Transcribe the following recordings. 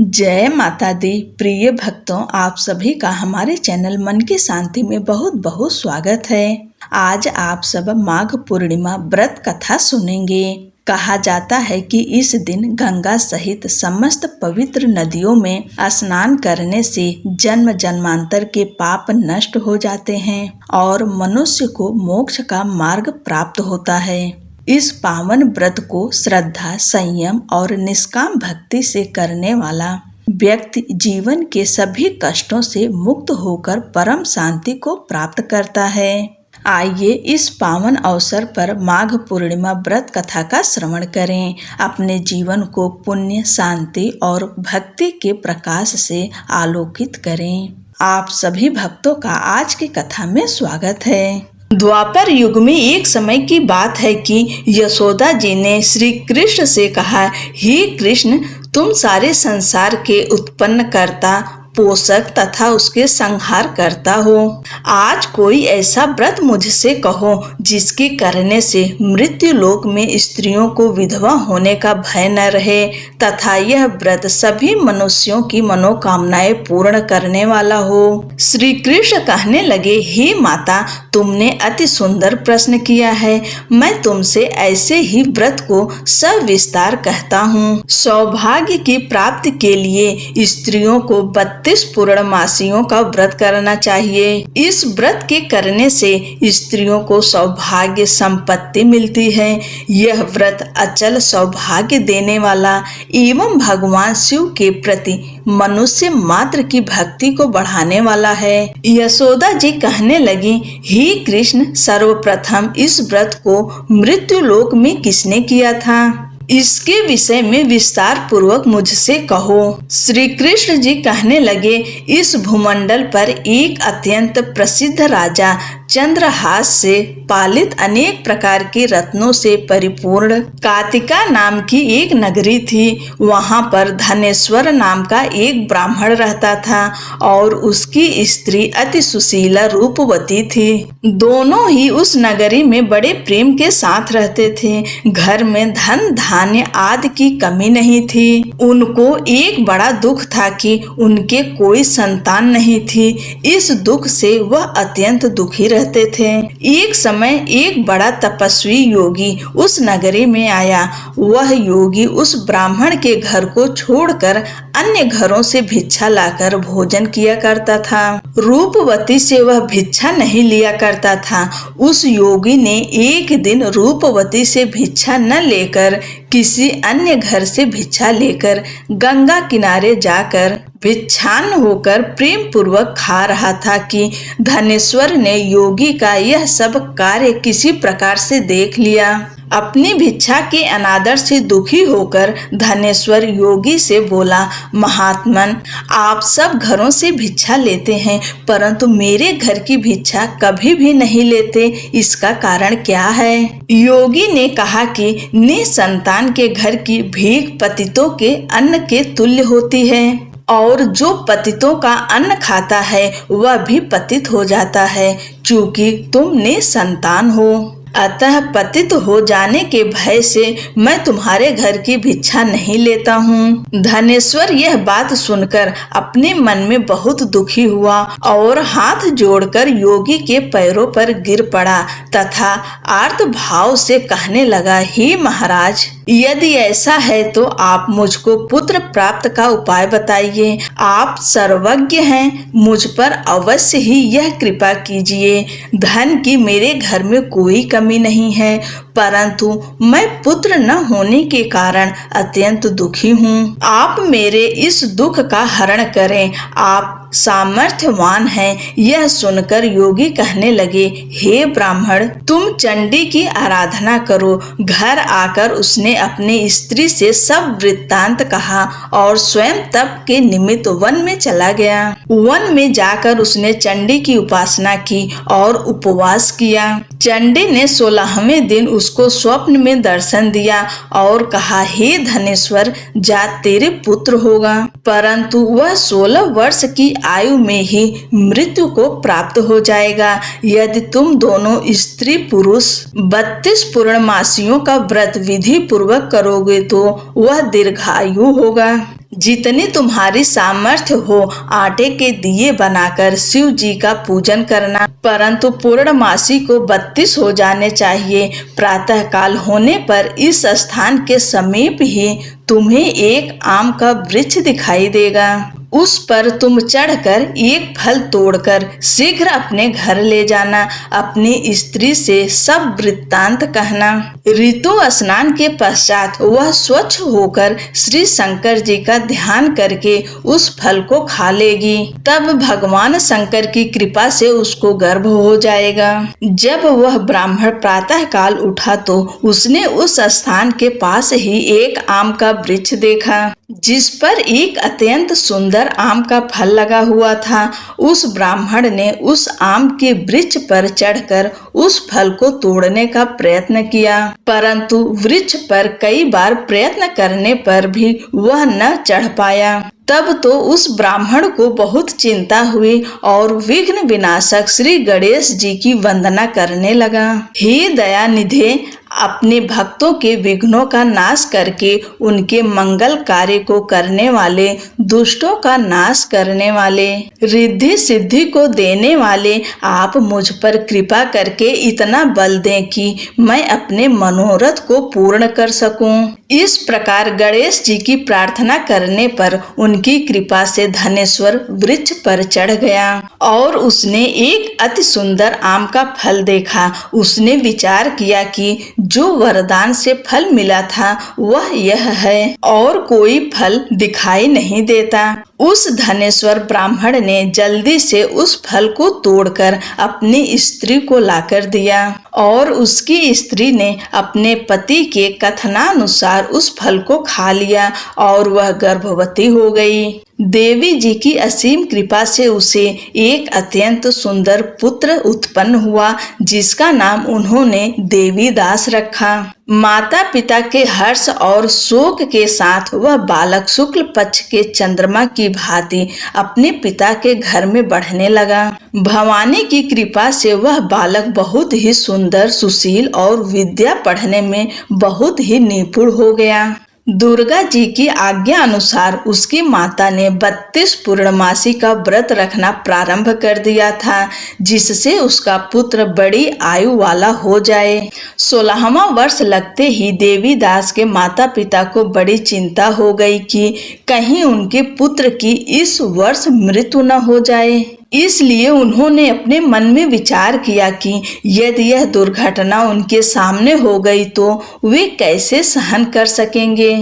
जय माता दी। प्रिय भक्तों, आप सभी का हमारे चैनल मन की शांति में बहुत बहुत स्वागत है। आज आप सब माघ पूर्णिमा व्रत कथा सुनेंगे। कहा जाता है कि इस दिन गंगा सहित समस्त पवित्र नदियों में स्नान करने से जन्म जन्मांतर के पाप नष्ट हो जाते हैं और मनुष्य को मोक्ष का मार्ग प्राप्त होता है। इस पावन व्रत को श्रद्धा, संयम और निष्काम भक्ति से करने वाला व्यक्ति जीवन के सभी कष्टों से मुक्त होकर परम शांति को प्राप्त करता है। आइए इस पावन अवसर पर माघ पूर्णिमा व्रत कथा का श्रवण करें। अपने जीवन को पुण्य, शांति और भक्ति के प्रकाश से आलोकित करें। आप सभी भक्तों का आज की कथा में स्वागत है। द्वापर युग में एक समय की बात है कि यशोदा जी ने श्री कृष्ण से कहा, हे कृष्ण, तुम सारे संसार के उत्पन्न करता, पोषक तथा उसके संहार करता हो। आज कोई ऐसा व्रत मुझसे कहो जिसके करने से मृत्यु लोक में स्त्रियों को विधवा होने का भय न रहे तथा यह व्रत सभी मनुष्यों की मनोकामनाएं पूर्ण करने वाला हो। श्री कृष्ण कहने लगे, हे माता, तुमने अति सुंदर प्रश्न किया है। मैं तुमसे ऐसे ही व्रत को सविस्तार कहता हूँ। सौभाग्य की प्राप्ति के लिए स्त्रियों को 32 पूर्णमासियों का व्रत करना चाहिए। इस व्रत के करने से स्त्रियों को सौभाग्य संपत्ति मिलती है। यह व्रत अचल सौभाग्य देने वाला एवं भगवान शिव के प्रति मनुष्य मात्र की भक्ति को बढ़ाने वाला है। यशोदा जी कहने लगी, हे कृष्ण, सर्वप्रथम इस व्रत को मृत्यु लोक में किसने किया था? इसके विषय में विस्तार पूर्वक मुझसे कहो। श्री कृष्ण जी कहने लगे, इस भूमंडल पर एक अत्यंत प्रसिद्ध राजा चंद्रहास से पालित अनेक प्रकार के रत्नों से परिपूर्ण कातिका नाम की एक नगरी थी। वहां पर धनेश्वर नाम का एक ब्राह्मण रहता था और उसकी स्त्री अति सुशीला रूपवती थी। दोनों ही उस नगरी में बड़े प्रेम के साथ रहते थे। घर में धन धान्य आदि की कमी नहीं थी। उनको एक बड़ा दुख था कि उनके कोई संतान नहीं थी। इस दुख से वह अत्यंत दुखी रहते थे। एक समय एक बड़ा तपस्वी योगी उस नगरी में आया। वह योगी उस ब्राह्मण के घर को छोड़कर अन्य घरों से भिक्षा लाकर भोजन किया करता था। रूपवती से वह भिक्षा नहीं लिया करता था। उस योगी ने एक दिन रूपवती से भिक्षा न लेकर किसी अन्य घर से भिक्षा लेकर गंगा किनारे जाकर भिक्षान होकर प्रेम पूर्वक खा रहा था कि धनेश्वर ने योगी का यह सब कार्य किसी प्रकार से देख लिया। अपनी भिक्षा के अनादर से दुखी होकर धनेश्वर योगी से बोला, महात्मन, आप सब घरों से भिक्षा लेते हैं परंतु मेरे घर की भिक्षा कभी भी नहीं लेते, इसका कारण क्या है? योगी ने कहा कि निसंतान के घर की भीख पतितों के अन्न के तुल्य होती है और जो पतितों का अन्न खाता है वह भी पतित हो जाता है। चूंकि तुम निसंतान हो, अतः पतित हो जाने के भय से मैं तुम्हारे घर की भिक्षा नहीं लेता हूँ। धनेश्वर यह बात सुनकर अपने मन में बहुत दुखी हुआ और हाथ जोड़कर योगी के पैरों पर गिर पड़ा तथा आर्त भाव से कहने लगा, हे महाराज, यदि ऐसा है तो आप मुझको पुत्र प्राप्त का उपाय बताइए। आप सर्वज्ञ हैं, मुझ पर अवश्य ही यह कृपा कीजिए। धन की मेरे घर में कोई कमी नहीं है परंतु मैं पुत्र न होने के कारण अत्यंत दुखी हूँ। आप मेरे इस दुख का हरण करें। आप सामर्थ्यवान हैं। यह सुनकर योगी कहने लगे, हे ब्राह्मण, तुम चंडी की आराधना करो। घर आकर उसने अपनी स्त्री से सब वृत्तांत कहा और स्वयं तप के निमित्त वन में चला गया। वन में जाकर उसने चंडी की उपासना की और उपवास किया। चंडी ने 16वें दिन उसको स्वप्न में दर्शन दिया और कहा, हे धनेश्वर, जा तेरे पुत्र होगा। परंतु वह 16 वर्ष की आयु में ही मृत्यु को प्राप्त हो जाएगा। यदि तुम दोनों स्त्री पुरुष 32 पूर्णमासियों का व्रत विधि पूर्वक करोगे तो वह दीर्घायु होगा। जितनी तुम्हारी सामर्थ्य हो आटे के दिए बनाकर शिव जी का पूजन करना, परंतु पूर्णमासी को 32 हो जाने चाहिए। प्रातः काल होने पर इस स्थान के समीप ही तुम्हें एक आम का वृक्ष दिखाई देगा। उस पर तुम चढ़कर एक फल तोड़कर शीघ्र अपने घर ले जाना। अपनी स्त्री से सब वृत्तांत कहना। ऋतु स्नान के पश्चात वह स्वच्छ होकर श्री शंकर जी का ध्यान करके उस फल को खा लेगी। तब भगवान शंकर की कृपा से उसको गर्भ हो जाएगा। जब वह ब्राह्मण प्रातः काल उठा तो उसने उस स्थान के पास ही एक आम का वृक्ष देखा, जिस पर एक अत्यंत सुंदर आम का फल लगा हुआ था। उस ब्राह्मण ने उस आम के वृक्ष पर चढ़कर उस फल को तोड़ने का प्रयत्न किया, परंतु वृक्ष पर कई बार प्रयत्न करने पर भी वह न चढ़ पाया। तब तो उस ब्राह्मण को बहुत चिंता हुई और विघ्न विनाशक श्री गणेश जी की वंदना करने लगा। हे दयानिधे, अपने भक्तों के विघ्नों का नाश करके उनके मंगल कार्य को करने वाले, दुष्टों का नाश करने वाले, रिद्धि सिद्धि को देने वाले, आप मुझ पर कृपा करके इतना बल दें कि मैं अपने मनोरथ को पूर्ण कर सकूं। इस प्रकार गणेश जी की प्रार्थना करने पर उनकी कृपा से धनेश्वर वृक्ष पर चढ़ गया और उसने एक अति सुंदर आम का फल देखा। उसने विचार किया कि जो वरदान से फल मिला था वह यह है और कोई फल दिखाई नहीं देता। उस धनेश्वर ब्राह्मण ने जल्दी से उस फल को तोड़कर अपनी स्त्री को लाकर दिया और उसकी स्त्री ने अपने पति के कथनानुसार उस फल को खा लिया और वह गर्भवती हो गई। देवी जी की असीम कृपा से उसे एक अत्यंत सुंदर पुत्र उत्पन्न हुआ, जिसका नाम उन्होंने देवीदास रखा। माता पिता के हर्ष और शोक के साथ वह बालक शुक्ल पक्ष के चंद्रमा की भांति अपने पिता के घर में बढ़ने लगा। भवानी की कृपा से वह बालक बहुत ही सुंदर, सुशील और विद्या पढ़ने में बहुत ही निपुण हो गया। दुर्गा जी की आज्ञा अनुसार उसकी माता ने 32 पूर्णमासी का व्रत रखना प्रारंभ कर दिया था, जिससे उसका पुत्र बड़ी आयु वाला हो जाए। 16वां वर्ष लगते ही देवीदास के माता पिता को बड़ी चिंता हो गई कि कहीं उनके पुत्र की इस वर्ष मृत्यु न हो जाए। इसलिए उन्होंने अपने मन में विचार किया कि यदि यह दुर्घटना उनके सामने हो गई तो वे कैसे सहन कर सकेंगे।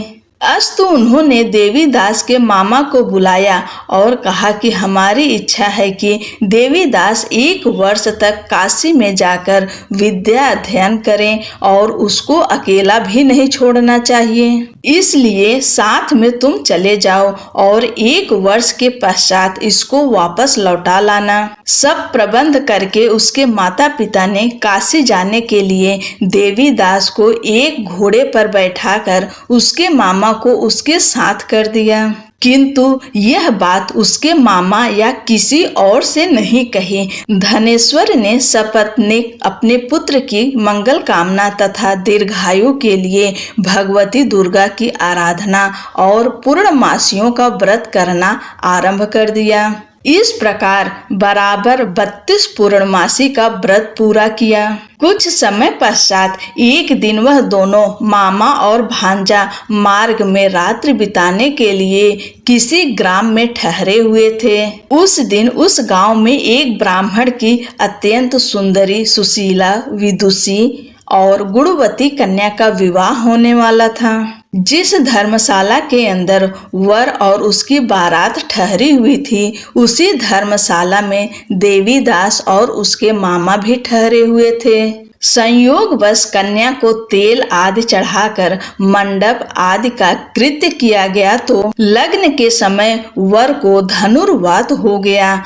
अस्तु उन्होंने देवीदास के मामा को बुलाया और कहा कि हमारी इच्छा है कि देवीदास 1 वर्ष तक काशी में जाकर विद्या अध्ययन करें और उसको अकेला भी नहीं छोड़ना चाहिए। इसलिए साथ में तुम चले जाओ और 1 वर्ष के पश्चात इसको वापस लौटा लाना। सब प्रबंध करके उसके माता पिता ने काशी जाने के लिए देवीदास को एक घोड़े पर बैठाकर उसके मामा को उसके साथ कर दिया, किंतु यह बात उसके मामा या किसी और से नहीं कही। धनेश्वर ने सपत्नीक अपने पुत्र की मंगल कामना तथा दीर्घायु के लिए भगवती दुर्गा की आराधना और पूर्णमासियों का व्रत करना आरंभ कर दिया। इस प्रकार बराबर 32 पूर्णमासी का व्रत पूरा किया। कुछ समय पश्चात एक दिन वह दोनों मामा और भांजा मार्ग में रात्रि बिताने के लिए किसी ग्राम में ठहरे हुए थे। उस दिन उस गांव में एक ब्राह्मण की अत्यंत सुंदरी, सुशीला, विदुषी और गुणवती कन्या का विवाह होने वाला था। जिस धर्मशाला के अंदर वर और उसकी बारात ठहरी हुई थी, उसी धर्मशाला में देवीदास और उसके मामा भी ठहरे हुए थे। संयोगवश कन्या को तेल आदि चढ़ाकर मंडप आदि का कृत्य किया गया तो लग्न के समय वर को धनुर्वात हो गया।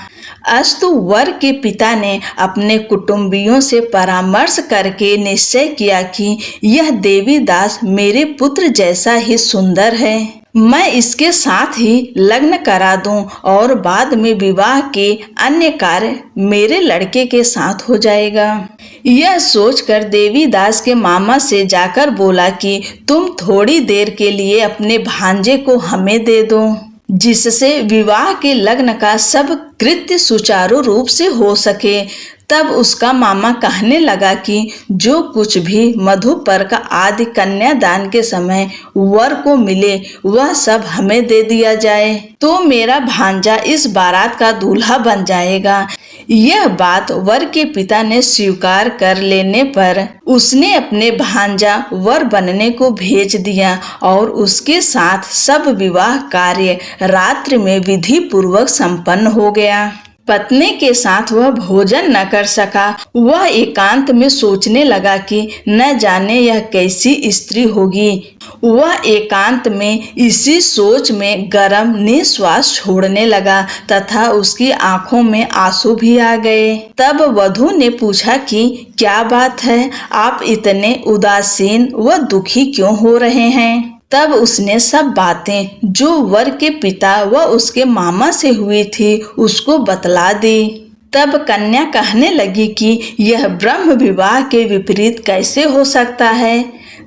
अस्तु वर के पिता ने अपने कुटुंबियों से परामर्श करके निश्चय किया कि यह देवीदास मेरे पुत्र जैसा ही सुंदर है। मैं इसके साथ ही लग्न करा दूं और बाद में विवाह के अन्य कार्य मेरे लड़के के साथ हो जाएगा। यह सोचकर देवीदास के मामा से जाकर बोला कि तुम थोड़ी देर के लिए अपने भांजे को हमें दे दो, जिससे विवाह के लग्न का सब कृत्य सुचारू रूप से हो सके। तब उसका मामा कहने लगा कि जो कुछ भी मधुपर्क आदि कन्यादान के समय वर को मिले वह सब हमें दे दिया जाए, तो मेरा भांजा इस बारात का दूल्हा बन जाएगा। यह बात वर के पिता ने स्वीकार कर लेने पर उसने अपने भांजा वर बनने को भेज दिया और उसके साथ सब विवाह कार्य रात्रि में विधि पूर्वक संपन्न हो गया। पत्नी के साथ वह भोजन न कर सका। वह एकांत में सोचने लगा कि न जाने यह कैसी स्त्री होगी। वह एकांत में इसी सोच में गरम निश्वास छोड़ने लगा तथा उसकी आंखों में आंसू भी आ गए। तब वधू ने पूछा कि क्या बात है, आप इतने उदासीन व दुखी क्यों हो रहे हैं? तब उसने सब बातें जो वर के पिता व उसके मामा से हुई थी उसको बतला दी। तब कन्या कहने लगी कि यह ब्रह्म विवाह के विपरीत कैसे हो सकता है।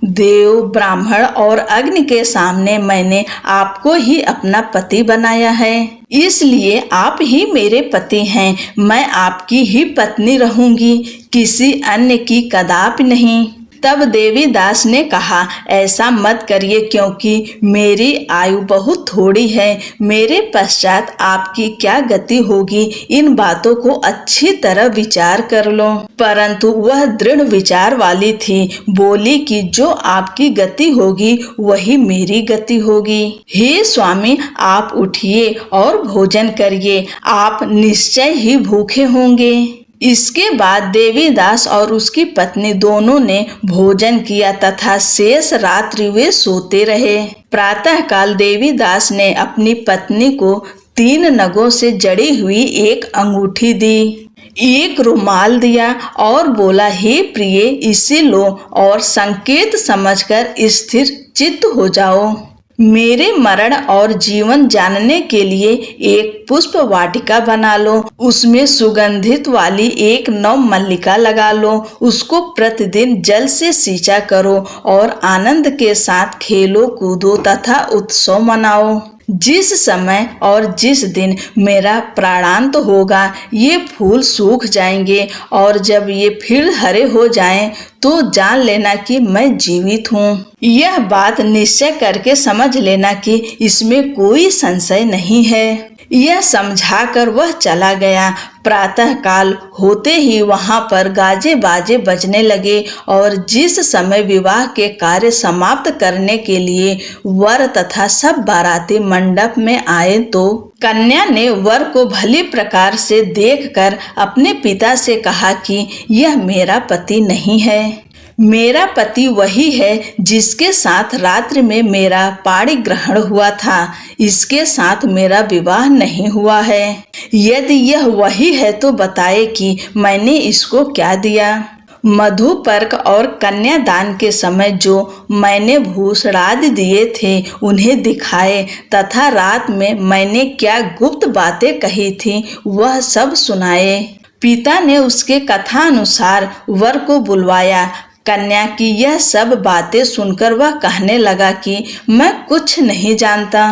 देव, ब्राह्मण और अग्नि के सामने मैंने आपको ही अपना पति बनाया है, इसलिए आप ही मेरे पति हैं। मैं आपकी ही पत्नी रहूंगी, किसी अन्य की कदापि नहीं। तब देवीदास ने कहा, ऐसा मत करिए, क्योंकि मेरी आयु बहुत थोड़ी है। मेरे पश्चात आपकी क्या गति होगी, इन बातों को अच्छी तरह विचार कर लो। परंतु वह दृढ़ विचार वाली थी। बोली कि जो आपकी गति होगी वही मेरी गति होगी। हे स्वामी, आप उठिए और भोजन करिए, आप निश्चय ही भूखे होंगे। इसके बाद देवीदास और उसकी पत्नी दोनों ने भोजन किया तथा शेष रात्रि वे सोते रहे। प्रातः काल देवीदास ने अपनी पत्नी को 3 नगों से जड़ी हुई एक अंगूठी दी, एक रुमाल दिया और बोला, हे प्रिय, इसे लो और संकेत समझकर स्थिर चित्त हो जाओ। मेरे मरण और जीवन जानने के लिए एक पुष्प वाटिका बना लो, उसमें सुगंधित वाली एक नव मल्लिका लगा लो, उसको प्रतिदिन जल से सींचा करो और आनंद के साथ खेलो कूदो तथा उत्सव मनाओ। जिस समय और जिस दिन मेरा प्राणांत होगा ये फूल सूख जाएंगे और जब ये फिर हरे हो जाएं तो जान लेना कि मैं जीवित हूँ। यह बात निश्चय करके समझ लेना कि इसमें कोई संशय नहीं है। यह समझाकर वह चला गया। प्रातः काल होते ही वहां पर गाजे बाजे बजने लगे और जिस समय विवाह के कार्य समाप्त करने के लिए वर तथा सब बाराती मंडप में आए तो कन्या ने वर को भली प्रकार से देखकर अपने पिता से कहा कि यह मेरा पति नहीं है। मेरा पति वही है जिसके साथ रात्रि में मेरा पाणी ग्रहण हुआ था, इसके साथ मेरा विवाह नहीं हुआ है। यदि यह वही है तो बताए कि मैंने इसको क्या दिया। मधुपर्क और कन्यादान के समय जो मैंने भूषणादि दिए थे उन्हें दिखाए तथा रात में मैंने क्या गुप्त बातें कही थी वह सब सुनाए। पिता ने उसके कथा अनुसार वर को बुलवाया। कन्या की यह सब बातें सुनकर वह कहने लगा कि मैं कुछ नहीं जानता।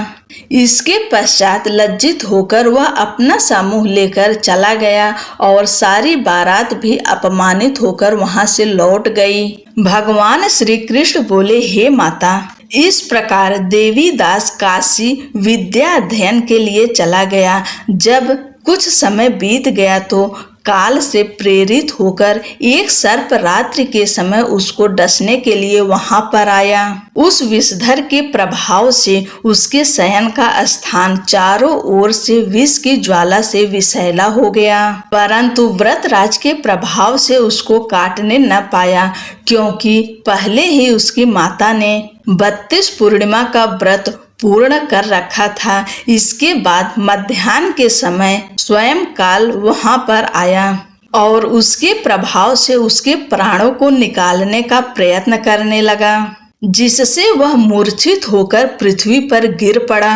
इसके पश्चात लज्जित होकर वह अपना समूह लेकर चला गया और सारी बारात भी अपमानित होकर वहां से लौट गई। भगवान श्री कृष्ण बोले, हे माता, इस प्रकार देवीदास काशी विद्या अध्ययन के लिए चला गया। जब कुछ समय बीत गया तो काल से प्रेरित होकर एक सर्प रात्रि के समय उसको डसने के लिए वहां पर आया। उस विषधर के प्रभाव से उसके शयन का स्थान चारों ओर से विष की ज्वाला से विषैला हो गया, परंतु व्रतराज के प्रभाव से उसको काटने न पाया, क्योंकि पहले ही उसकी माता ने 32 पूर्णिमा का व्रत पूर्ण कर रखा था। इसके बाद मध्याह्न के समय स्वयं काल वहां पर आया और उसके प्रभाव से उसके प्राणों को निकालने का प्रयत्न करने लगा। जिससे वह मूर्छित होकर पृथ्वी पर गिर पड़ा।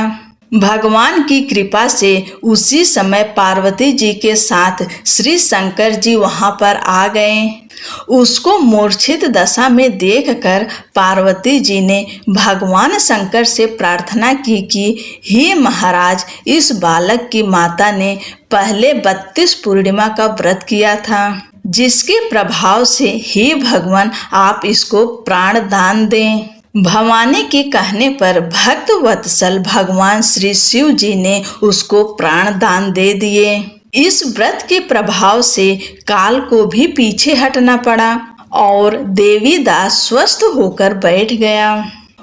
भगवान की कृपा से उसी समय पार्वती जी के साथ श्री शंकर जी वहां पर आ गए। उसको मूर्छित दशा में देखकर पार्वती जी ने भगवान शंकर से प्रार्थना की कि हे महाराज, इस बालक की माता ने पहले 32 पूर्णिमा का व्रत किया था, जिसके प्रभाव से हे भगवान आप इसको प्राण दान दें। भवानी के कहने पर भक्त वत्सल भगवान श्री शिव जी ने उसको प्राण दान दे दिए। इस व्रत के प्रभाव से काल को भी पीछे हटना पड़ा और देवी दास स्वस्थ होकर बैठ गया।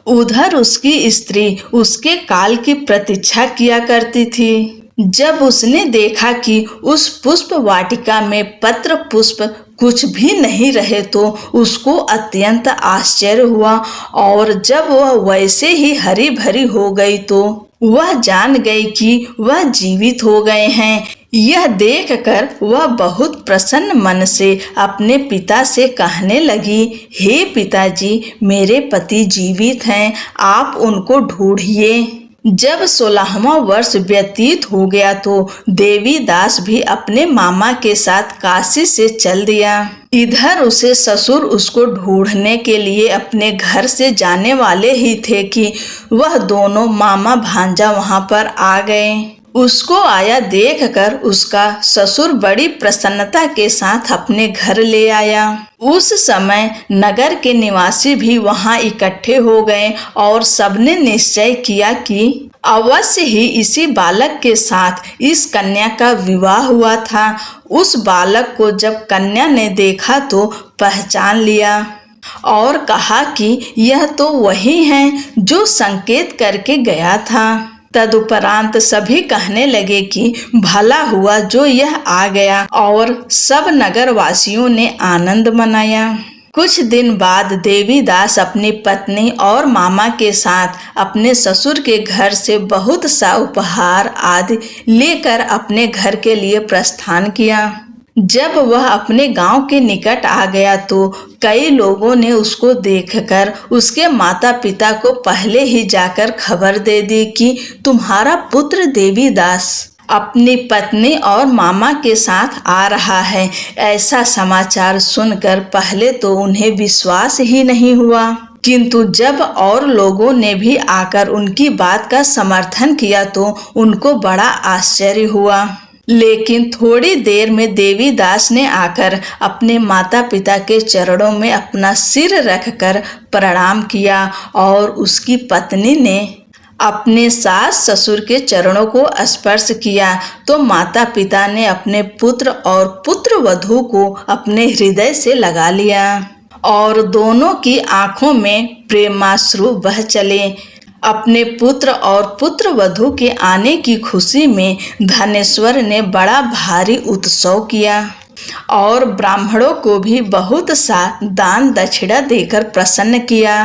उधर उसकी स्त्री उसके काल की प्रतीक्षा किया करती थी। जब उसने देखा कि उस पुष्प वाटिका में पत्र पुष्प कुछ भी नहीं रहे तो उसको अत्यंत आश्चर्य हुआ, और जब वह वैसे ही हरी भरी हो गई तो वह जान गई कि वह जीवित हो गए हैं। यह देखकर वह बहुत प्रसन्न मन से अपने पिता से कहने लगी, हे पिताजी, मेरे पति जीवित हैं, आप उनको ढूंढिए। जब 16वां वर्ष व्यतीत हो गया तो देवी दास भी अपने मामा के साथ काशी से चल दिया। इधर उसे ससुर उसको ढूंढने के लिए अपने घर से जाने वाले ही थे कि वह दोनों मामा भांजा वहां पर आ गए। उसको आया देखकर उसका ससुर बड़ी प्रसन्नता के साथ अपने घर ले आया। उस समय नगर के निवासी भी वहां इकट्ठे हो गए और सबने निश्चय किया कि अवश्य ही इसी बालक के साथ इस कन्या का विवाह हुआ था। उस बालक को जब कन्या ने देखा तो पहचान लिया और कहा कि यह तो वही है जो संकेत करके गया था। तदुपरांत सभी कहने लगे कि भला हुआ जो यह आ गया, और सब नगर वासियों ने आनंद मनाया। कुछ दिन बाद देवी दास अपनी पत्नी और मामा के साथ अपने ससुर के घर से बहुत सा उपहार आदि लेकर अपने घर के लिए प्रस्थान किया। जब वह अपने गांव के निकट आ गया तो कई लोगों ने उसको देखकर उसके माता पिता को पहले ही जाकर खबर दे दी कि तुम्हारा पुत्र देवी दास अपनी पत्नी और मामा के साथ आ रहा है। ऐसा समाचार सुनकर पहले तो उन्हें विश्वास ही नहीं हुआ, किंतु जब और लोगों ने भी आकर उनकी बात का समर्थन किया तो उनको बड़ा आश्चर्य हुआ। लेकिन थोड़ी देर में देवी दास ने आकर अपने माता पिता के चरणों में अपना सिर रखकर प्रणाम किया और उसकी पत्नी ने अपने सास ससुर के चरणों को स्पर्श किया तो माता पिता ने अपने पुत्र और पुत्र वधू को अपने हृदय से लगा लिया और दोनों की आंखों में प्रेमाश्रु बह चले। अपने पुत्र और पुत्र वधू के आने की खुशी में धनेश्वर ने बड़ा भारी उत्सव किया और ब्राह्मणों को भी बहुत सा दान दक्षिणा देकर प्रसन्न किया।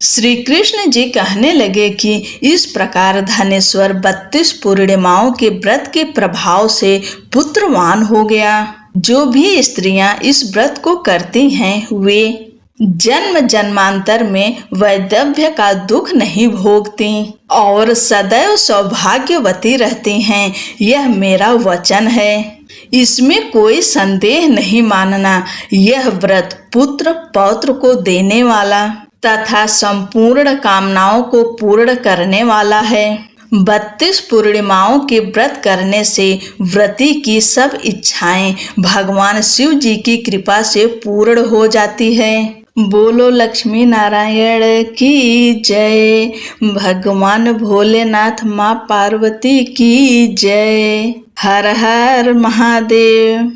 श्री कृष्ण जी कहने लगे कि इस प्रकार धनेश्वर 32 पूर्णिमाओं के व्रत के प्रभाव से पुत्रवान हो गया। जो भी स्त्रियां इस व्रत को करती हैं वे जन्म जन्मांतर में वैधव्य का दुख नहीं भोगती और सदैव सौभाग्यवती रहती हैं। यह मेरा वचन है, इसमें कोई संदेह नहीं मानना। यह व्रत पुत्र पौत्र को देने वाला तथा संपूर्ण कामनाओं को पूर्ण करने वाला है। 32 पूर्णिमाओं के व्रत करने से व्रती की सब इच्छाएं भगवान शिव जी की कृपा से पूर्ण हो जाती है। बोलो लक्ष्मी नारायण की जय। भगवान भोलेनाथ माँ पार्वती की जय। हर हर महादेव।